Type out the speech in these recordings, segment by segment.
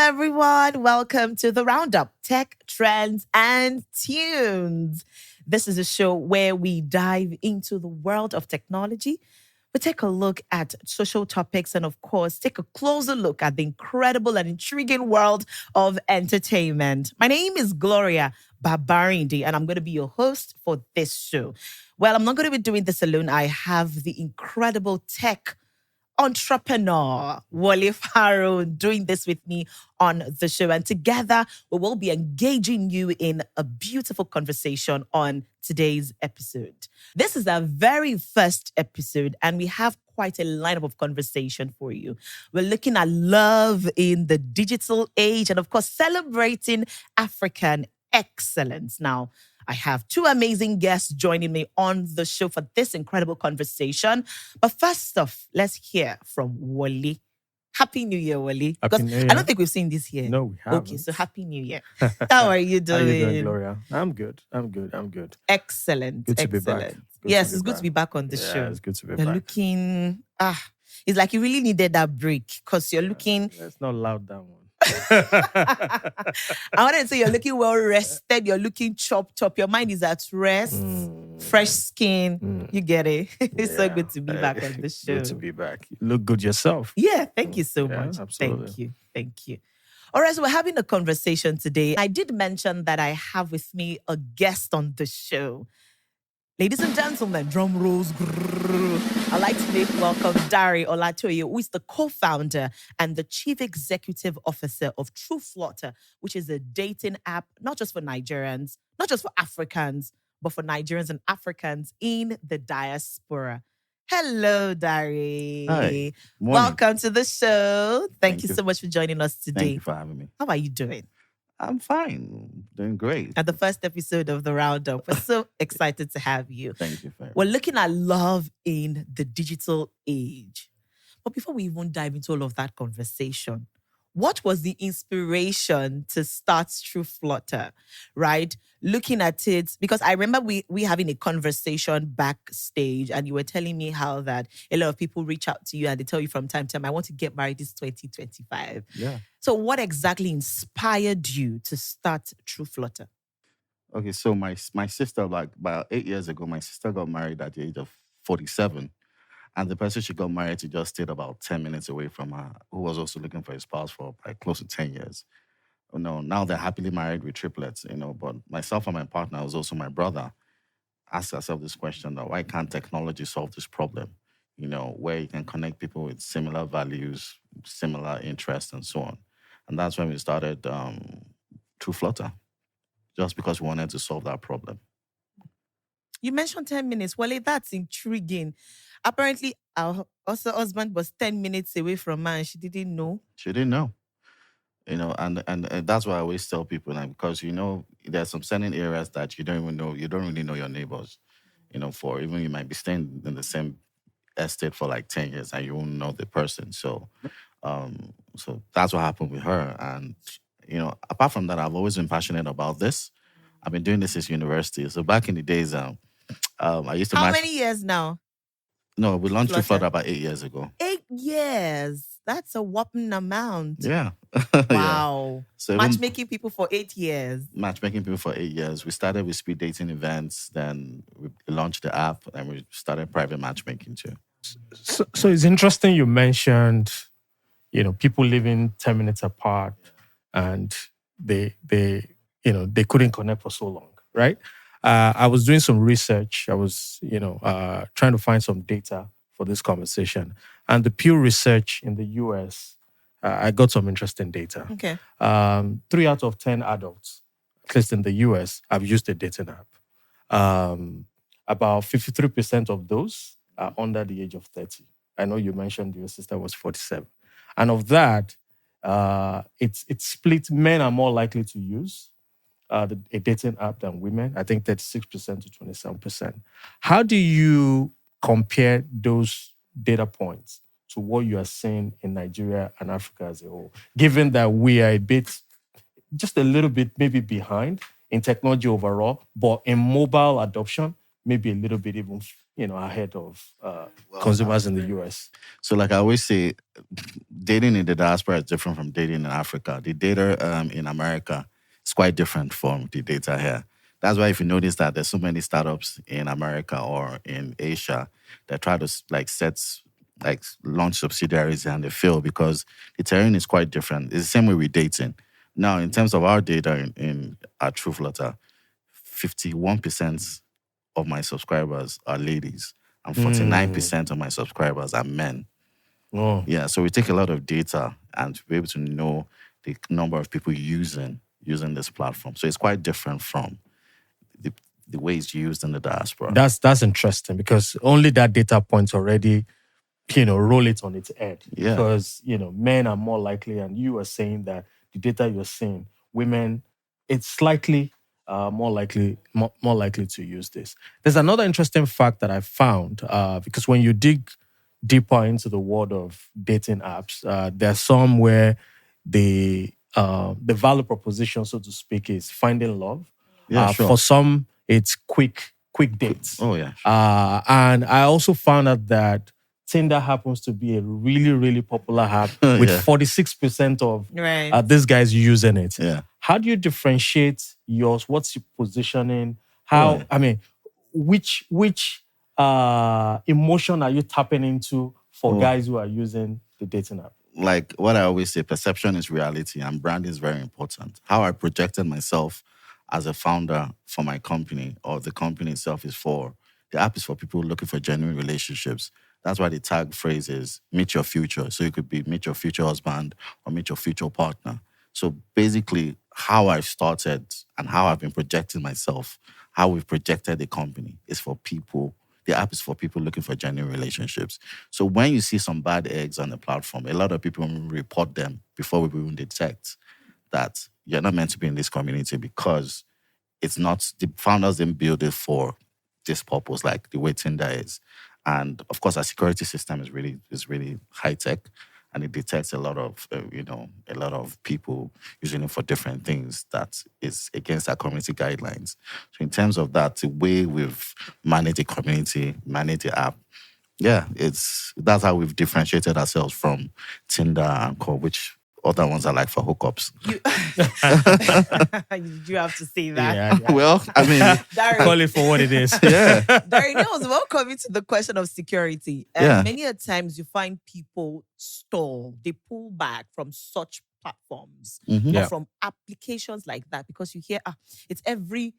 everyone. Welcome to the RoundUp Tech, Trends, and Tunes. This is a show where we dive into the world of technology. We take a look at social topics and, of course, take a closer look at the incredible and intriguing world of entertainment. My name is Gloria Babarindi, and I'm going to be your host for this show. Well, I'm not going to be doing this alone. I have the incredible tech entrepreneur, Wale Faro, doing this with me on the show. And together, we will be engaging you in a beautiful conversation on today's episode. This is our very first episode, and we have quite a lineup of conversation for you. We're looking at love in the digital age and, of course, celebrating African excellence. Now, I have two amazing guests joining me on the show for this incredible conversation. But first off, let's hear from Wale. Happy New Year, Wale. Happy New Year. I don't think we've seen this year. No, we haven't. Okay, so Happy New Year. How are you doing? How are you doing, Gloria? I'm good. Excellent. Good to be Excellent. back. It's good to be back on the show. It's good to be You're back. looking, it's like you really needed that break because you're looking. It's not loud, that one. I wanted to say you're looking well rested. You're looking chopped up. Your mind is at rest. Fresh skin. You get it. It's so good to be back on the show. Good to be back. You look good yourself. Yeah, thank you so much. Absolutely. Thank you. All right, so we're having a conversation today. I did mention that I have with me a guest on the show. Ladies and gentlemen, drum rolls. I'd like to make welcome Dari Olatoye, who is the co-founder and the chief executive officer of TrueFlutter, which is a dating app, not just for Nigerians, not just for Africans, but for Nigerians and Africans in the diaspora. Hello, Dari. Hi. Morning. Welcome to the show. Thank you you. so much for joining us today. Thank you for having me. How are you doing? I'm fine. Doing great. At the first episode of the RoundUp, we're so excited to have you. Thank you. We're looking at love in the digital age. But before we even dive into all of that conversation, what was the inspiration to start TrueFlutter, right? Looking at it, because I remember we having a conversation backstage and you were telling me how that a lot of people reach out to you and they tell you from time to time, I want to get married this 2025. Yeah. So what exactly inspired you to start TrueFlutter? Okay, so my sister, like about 8 years ago, my sister got married at the age of 47. And the person she got married to just stayed about 10 minutes away from her, who was also looking for a spouse for like close to 10 years. Now they're happily married with triplets, but myself and my partner, who's also my brother, asked ourselves this question, that why can't technology solve this problem? Where you can connect people with similar values, similar interests, and so on. And that's when we started TrueFlutter, just because we wanted to solve that problem. You mentioned 10 minutes. Well, that's intriguing. Apparently, our also husband was 10 minutes away from her and she didn't know. She didn't know. And that's why I always tell people, because there's some certain areas that you don't really know your neighbors. For even you might be staying in the same estate for like 10 years and you won't know the person. So that's what happened with her. And apart from that, I've always been passionate about this. I've been doing this since university. So back in the days, I used to. How many years now? No, we launched TrueFlutter about 8 years ago. 8 years. That's a whopping amount. Yeah. Wow. Yeah. So matchmaking people for 8 years. Matchmaking people for 8 years. We started with speed dating events, then we launched the app, and we started private matchmaking too. So it's interesting you mentioned, people living 10 minutes apart and they couldn't connect for so long, right? I was doing some research. I was, trying to find some data for this conversation. And the Pew Research in the US, I got some interesting data. Okay. 3 out of 10 adults, at least in the US, have used a dating app. About 53% of those are under the age of 30. I know you mentioned your sister was 47. And of that, it's split. Men are more likely to use a dating app than women. I think 36% to 27%. How do you compare those data points to what you are seeing in Nigeria and Africa as a whole, given that we are just a little bit maybe behind in technology overall, but in mobile adoption, maybe a little bit even, ahead of consumers in the US. So, like I always say, dating in the diaspora is different from dating in Africa. The data in America is quite different from the data here. That's why if you notice that there's so many startups in America or in Asia that try to launch subsidiaries and they fail because the terrain is quite different. It's the same way with dating. Now, in terms of our data in our TrueFlutter, 51% of my subscribers are ladies and 49% of my subscribers are men. Oh. Yeah, so we take a lot of data and to be able to know the number of people using this platform. So it's quite different from the way it's used in the diaspora. That's interesting because only that data point already, roll it on its head. Yeah. Because, men are more likely, and you are saying that the data you're seeing, women, it's slightly more likely to use this. There's another interesting fact that I found because when you dig deeper into the world of dating apps, there's some where the value proposition, so to speak, is finding love. Yeah, sure. For some, it's quick dates. Oh, yeah. And I also found out that Tinder happens to be a really, really popular app with 46% of these guys using it. Yeah. How do you differentiate yours? What's your positioning? Which emotion are you tapping into for guys who are using the dating app? Like what I always say, perception is reality and brand is very important. How I projected myself as a founder for my company or the company itself the app is for people looking for genuine relationships. That's why the tag phrase is meet your future. So it could be meet your future husband or meet your future partner. So basically how I've started and how I've been projecting myself, how we've projected the company is for people. The app is for people looking for genuine relationships. So when you see some bad eggs on the platform, a lot of people report them before we even detect that you're not meant to be in this community because it's not, the founders didn't build it for this purpose like the way Tinder is. And of course, our security system is really high tech, and it detects a lot of people using it for different things that is against our community guidelines. So in terms of that, the way we've managed the community, managed the app, that's how we've differentiated ourselves from Tinder and Co, which other ones are like for hookups. You have to say that. Yeah. Well, I mean, call it for what it is. Yeah. Darren, I was welcoming to the question of security. Many a times you find people stall, they pull back from such platforms or from applications like that because you hear, it's every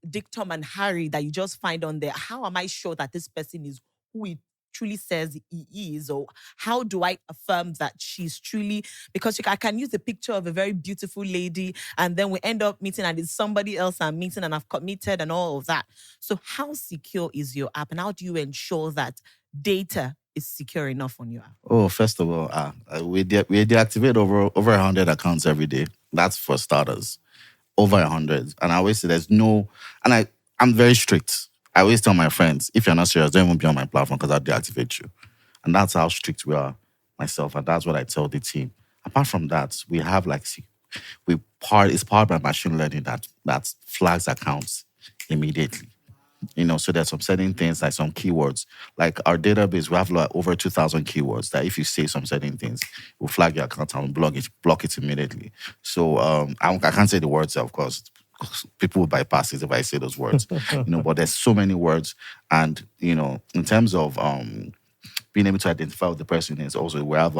Dick, Tom, and Harry that you just find on there. How am I sure that this person is who it truly says he is, or how do I affirm that she's truly, because I can use a picture of a very beautiful lady and then we end up meeting and it's somebody else I'm meeting and I've committed and all of that. So how secure is your app and how do you ensure that data is secure enough on your app? Oh, first of all, we deactivate over 100 accounts every day. That's for starters. Over 100. And I always say I'm very strict. I always tell my friends, if you're not serious, don't even be on my platform because I'll deactivate you. And that's how strict we are, myself. And that's what I tell the team. Apart from that, we have it's powered by machine learning that flags accounts immediately. So there's some certain things like some keywords. Like our database, we have over 2,000 keywords that if you say some certain things, we'll flag your account and block it immediately. So I can't say the words, of course. People will bypass it if I say those words. But there's so many words. And, in terms of being able to identify what the person is, also we have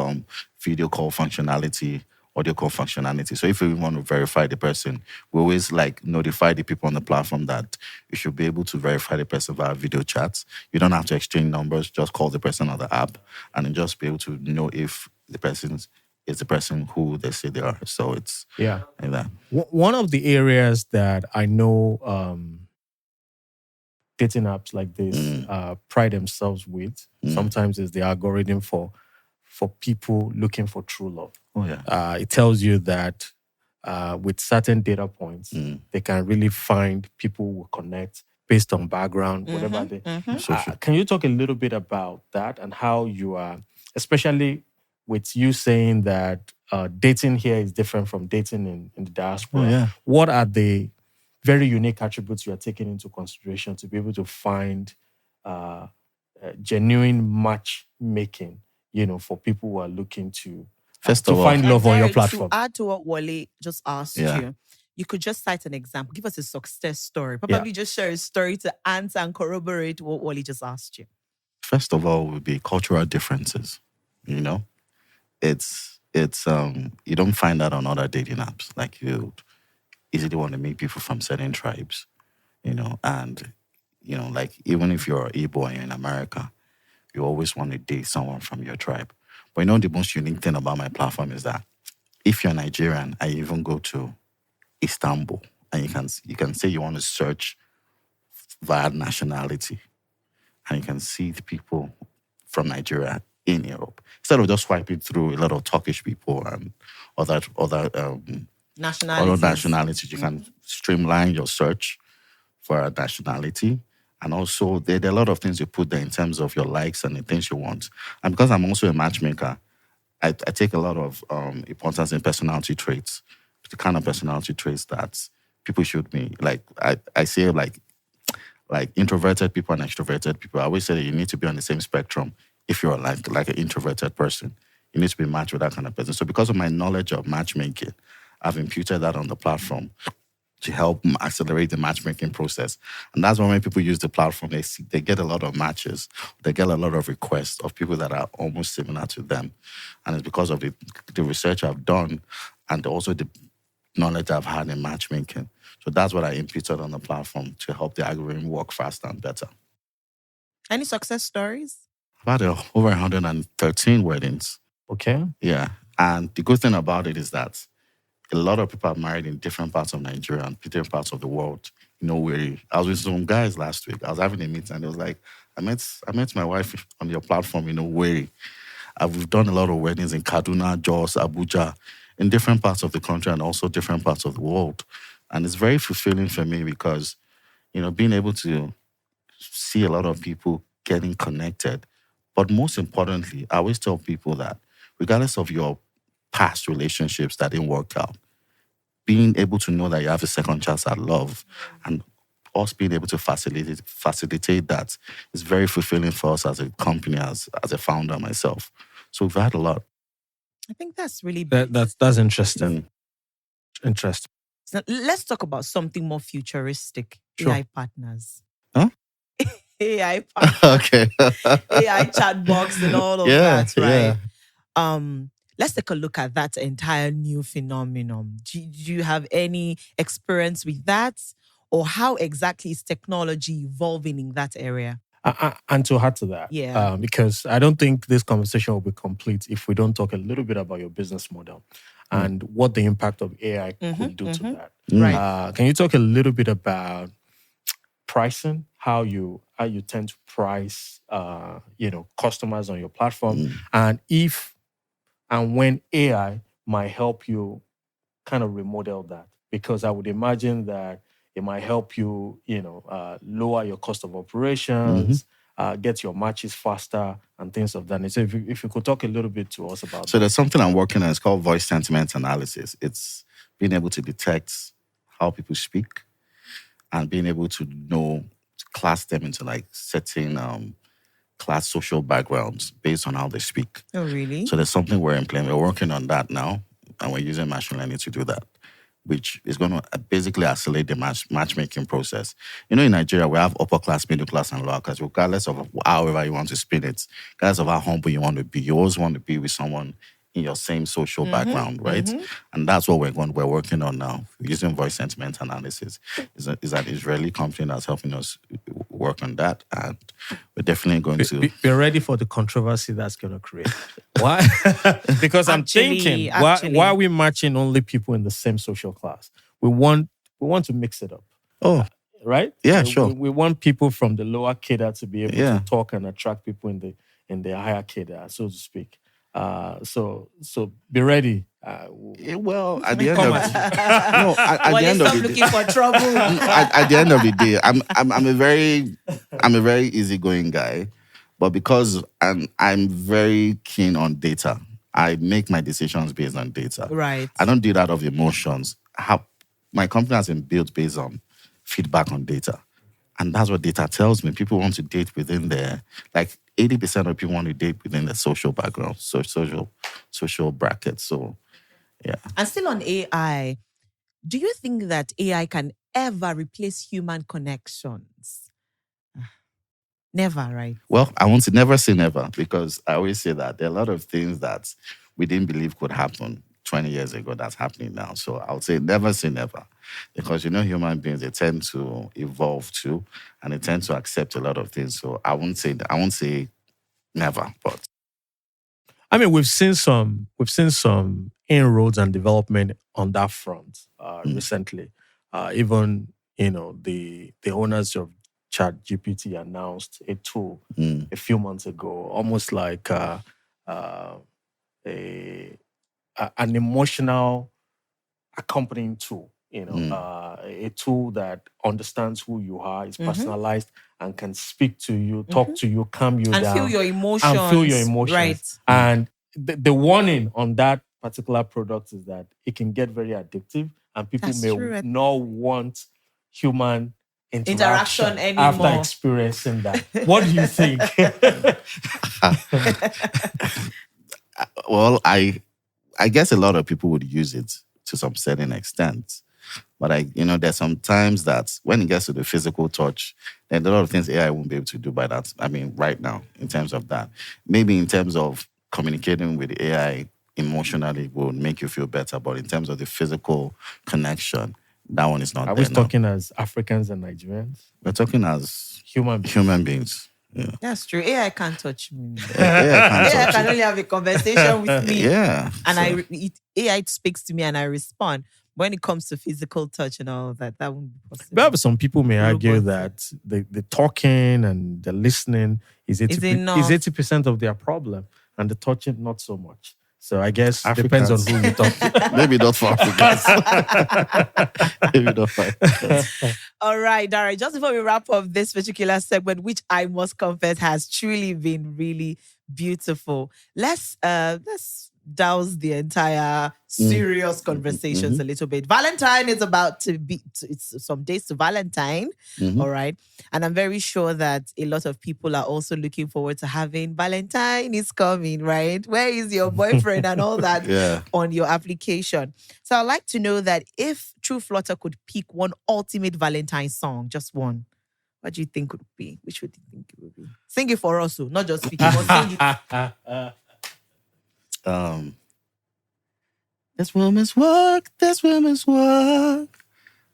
video call functionality, audio call functionality. So if we want to verify the person, we always notify the people on the platform that you should be able to verify the person via video chats. You don't have to exchange numbers, just call the person on the app and then just be able to know if the person is the person who they say they are. So it's like that. One of the areas that I know dating apps like this pride themselves with sometimes is the algorithm for people looking for true love. Oh, yeah. It tells you that with certain data points, they can really find people who will connect based on background, whatever they... Can you talk a little bit about that and how you are, especially with you saying that dating here is different from dating in the diaspora? Oh, yeah. What are the very unique attributes you are taking into consideration to be able to find genuine matchmaking, for people who are looking to First of all, find love on your Derek, platform. to add to what Wale just asked Yeah. you could just cite an example. Give us a success story. Probably just share a story to answer and corroborate what Wale just asked you. First of all, would be cultural differences. It's you don't find that on other dating apps. Like, you easily want to meet people from certain tribes, and like, even if you're Igbo and you're in America, you always want to date someone from your tribe. But the most unique thing about my platform is that if you're Nigerian, I even go to Istanbul, and you can say you want to search via nationality, and you can see the people from Nigeria in Europe, instead of just swiping through a lot of Turkish people and other nationalities. You can streamline your search for a nationality. And also, there are a lot of things you put there in terms of your likes and the things you want. And because I'm also a matchmaker, I take a lot of importance in personality traits, the kind of personality traits that people should be. Like, I say, like introverted people and extroverted people. I always say that you need to be on the same spectrum. If you're like an introverted person, you need to be matched with that kind of person. So because of my knowledge of matchmaking, I've imputed that on the platform to help accelerate the matchmaking process. And that's why when people use the platform, they get a lot of matches. They get a lot of requests of people that are almost similar to them. And it's because of the research I've done and also the knowledge I've had in matchmaking. So that's what I imputed on the platform to help the algorithm work faster and better. Any success stories? I've had over 113 weddings. Okay. Yeah. And the good thing about it is that a lot of people are married in different parts of Nigeria and different parts of the world. Where I was with some guys last week. I was having a meeting and it was like, I met my wife on your platform, where we've done a lot of weddings in Kaduna, Jos, Abuja, in different parts of the country and also different parts of the world. And it's very fulfilling for me because, being able to see a lot of people getting connected. But most importantly, I always tell people that regardless of your past relationships that didn't work out, being able to know that you have a second chance at love and us being able to facilitate that is very fulfilling for us as a company, as a founder myself. So we've had a lot. I think that's really that's interesting. Interesting. So let's talk about something more futuristic. Sure. AI partners. Huh? AI partners. Okay. AI chat box and all of that, right? Yeah. Let's take a look at that entire new phenomenon. Do you have any experience with that? Or how exactly is technology evolving in that area? And to add to that, because I don't think this conversation will be complete if we don't talk a little bit about your business model and what the impact of AI could do to that. Right. Can you talk a little bit about pricing, how you tend to price, customers on your platform, and if and when AI might help you kind of remodel that? Because I would imagine that it might help you, lower your cost of operations, get your matches faster, and things of that nature. So if you could talk a little bit to us about So that. there's something I'm working on. It's called voice sentiment analysis. It's being able to detect how people speak and being able to class them into like certain class social backgrounds based on how they speak. Oh, really? So there's something we're implementing. We're working on that now, and we're using machine learning to do that, which is going to basically accelerate the matchmaking process. In Nigeria, we have upper class, middle class, and lower class. Regardless of however you want to spin it, regardless of how humble you want to be, you always want to be with someone in your same social background, right? And that's what we're working on now, using voice sentiment analysis. Is an Israeli company that's helping us work on that, and we're definitely going to be ready for the controversy that's going to create. Why? Because I'm thinking, why are we matching only people in the same social class? We want to mix it up. Oh, right? Yeah, sure. We want people from the lower cadre to be able to talk and attract people in the higher cadre, so to speak. So be ready. Well, at the end of at the end of the day, looking for trouble. At the end of the day, I'm a very easygoing guy, but because I'm very keen on data, I make my decisions based on data. Right. I don't do that of emotions. My company has been built based on feedback on data. And that's what data tells me. People want to date within their, like 80% of people want to date within their social background, so social bracket. So, yeah. And still on AI, do you think that AI can ever replace human connections? Never, right? Well, I want to never say never, because I always say that there are a lot of things that we didn't believe could happen 20 years ago that's happening now. So I would say never, because human beings, they tend to evolve too, and they tend to accept a lot of things. So I won't say never, but I mean, we've seen some inroads and development on that front recently. Even the owners of ChatGPT announced a tool a few months ago, almost like an emotional accompanying tool. A tool that understands who you are, is personalized, and can speak to you, talk to you, calm you and down, feel your emotions. Right. And the warning on that particular product is that it can get very addictive, and people may not want human interaction anymore after experiencing that. What do you think? Well, I guess a lot of people would use it to some certain extent. But there's some times that when it gets to the physical touch, then a lot of things AI won't be able to do by that. I mean, right now, in terms of that. Maybe in terms of communicating with AI emotionally will make you feel better. But in terms of the physical connection, that one is not there. Are we talking as Africans and Nigerians? We're talking as human beings. Yeah. That's true. AI can't touch me. AI can only have a conversation with me. Yeah. And AI speaks to me and I respond. When it comes to physical touch and all of that wouldn't be possible. But some people may argue that the talking and the listening is 80% of their problem, and the touching not so much. So I guess it depends on who you talk to. Maybe not for Africans. Maybe not for Africans. All right, Dara, just before we wrap up this particular segment, which I must confess has truly been really beautiful, let's douse the entire serious conversations a little bit. Valentine is about to be, it's some days to Valentine, all right? And I'm very sure that a lot of people are also looking forward to having Valentine is coming, right? Where is your boyfriend and all that on your application? So I'd like to know that if TrueFlutter could pick one ultimate Valentine song, just one, what do you think it would be? Which would you think it would be? Sing it for us, not just speak it, but sing it. This woman's work. Do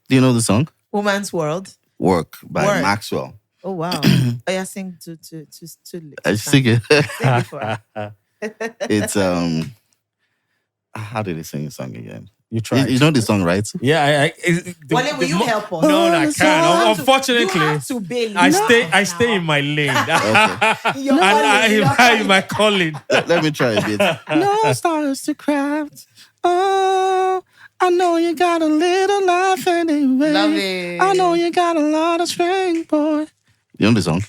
you know the song? Woman's World. Work by Maxwell. Oh wow! Sing to I sing it. Sing it for us. It's how did he sing the song again? You try. You know the song, right? Yeah. Wale, will you help us? No, I can't. Unfortunately, you have to bail. I stay in my lane. Okay. I'm my calling. Let me try a bit. No stars to craft. Oh, I know you got a little life anyway. Love it. I know you got a lot of strength, boy. You know the song?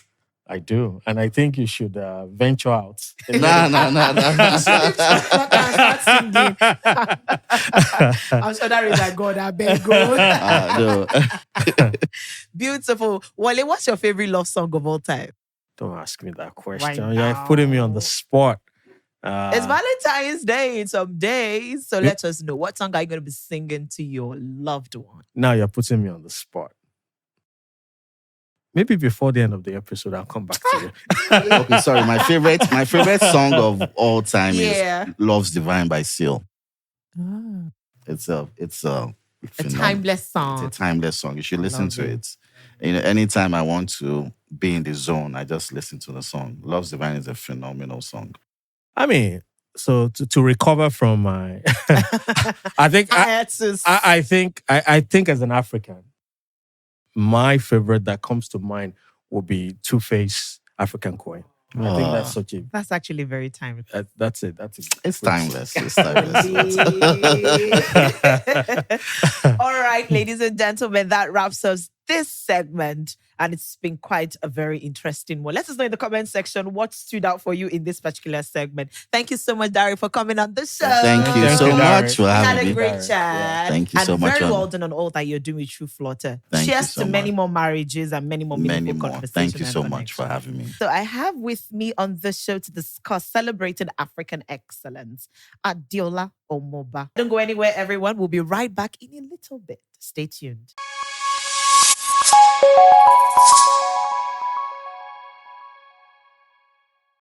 I do. And I think you should venture out. No. I'm sure that is like God, I beg God. No. Beautiful. Wale, what's your favorite love song of all time? Don't ask me that question. Right You're putting me on the spot. It's Valentine's Day in some days. So let us know. What song are you going to be singing to your loved one? Now you're putting me on the spot. Maybe before the end of the episode, I'll come back to you. Okay, sorry. My favorite song of all time is "Love's Divine" by Seal. It's a timeless song. It's a timeless song. You should listen to it. Anytime I want to be in the zone, I just listen to the song. "Love's Divine" is a phenomenal song. I mean, so to recover from my, I think as an African, my favorite that comes to mind would be Two-Face African Coin. I think that's actually very timeless. That's it. It's timeless. It's timeless. All right, ladies and gentlemen, that wraps up this segment, and it's been quite a very interesting one. Let us know in the comment section what stood out for you in this particular segment. Thank you so much, Dari, for coming on the show. Thank you Thank so you, Dari. much for We had having a me. great Dari. chat. Thank you so and much, very Ronnie. well done on all that you're doing with TrueFlutter. Thank you Cheers so to many much. more marriages and many more meaningful Many more. conversations. Thank you and so much for connections. having me. So I have with me on the show to discuss celebrating African excellence, Adiola Omoba. Don't go anywhere, everyone. We'll be right back in a little bit. Stay tuned.